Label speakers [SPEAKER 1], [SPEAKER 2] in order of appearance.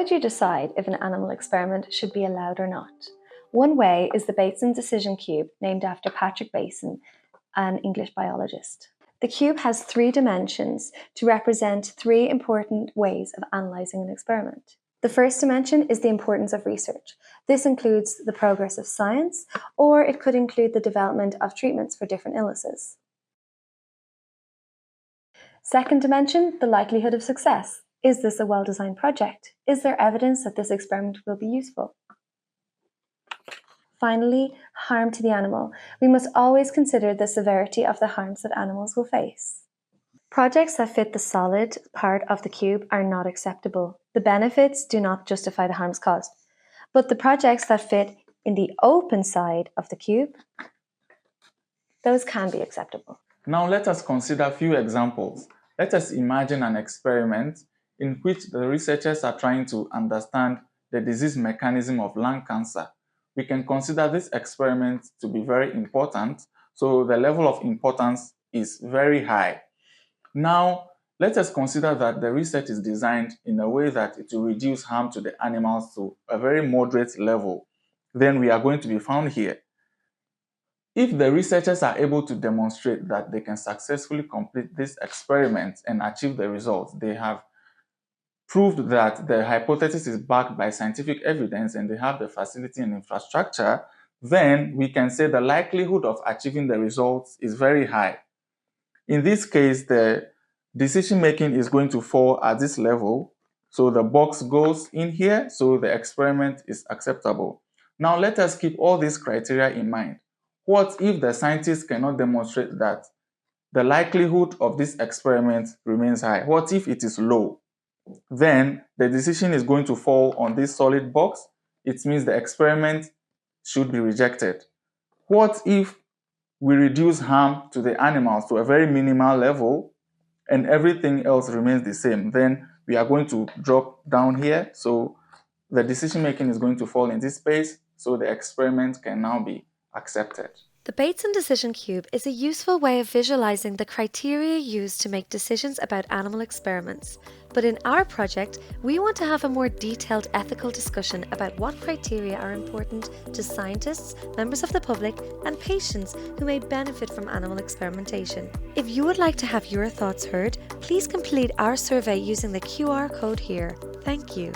[SPEAKER 1] would you decide if an animal experiment should be allowed or not? One way is the Bateson Decision Cube, named after Patrick Bateson, an English biologist. The cube has 3 dimensions to represent 3 important ways of analysing an experiment. The first dimension is the importance of research. This includes the progress of science, or it could include the development of treatments for different illnesses. Second dimension, the likelihood of success. Is this a well-designed project? Is there evidence that this experiment will be useful? Finally, harm to the animal. We must always consider the severity of the harms that animals will face. Projects that fit the solid part of the cube are not acceptable. The benefits do not justify the harms caused. But the projects that fit in the open side of the cube, those can be acceptable.
[SPEAKER 2] Now let us consider a few examples. Let us imagine an experiment in which the researchers are trying to understand the disease mechanism of lung cancer. We can consider this experiment to be very important, so the level of importance is very high. Now, let us consider that the research is designed in a way that it will reduce harm to the animals to a very moderate level. Then we are going to be found here. If the researchers are able to demonstrate that they can successfully complete this experiment and achieve the results, they have proved that the hypothesis is backed by scientific evidence and they have the facility and infrastructure, then we can say the likelihood of achieving the results is very high. In this case, the decision-making is going to fall at this level, so the box goes in here, so the experiment is acceptable. Now let us keep all these criteria in mind. What if the scientists cannot demonstrate that the likelihood of this experiment remains high? What if it is low? Then the decision is going to fall on this solid box. It means the experiment should be rejected. What if we reduce harm to the animals to a very minimal level and everything else remains the same? Then we are going to drop down here. So the decision making is going to fall in this space. So the experiment can now be accepted.
[SPEAKER 3] The Bateson Decision Cube is a useful way of visualizing the criteria used to make decisions about animal experiments. But in our project, we want to have a more detailed ethical discussion about what criteria are important to scientists, members of the public, and patients who may benefit from animal experimentation. If you would like to have your thoughts heard, please complete our survey using the QR code here. Thank you.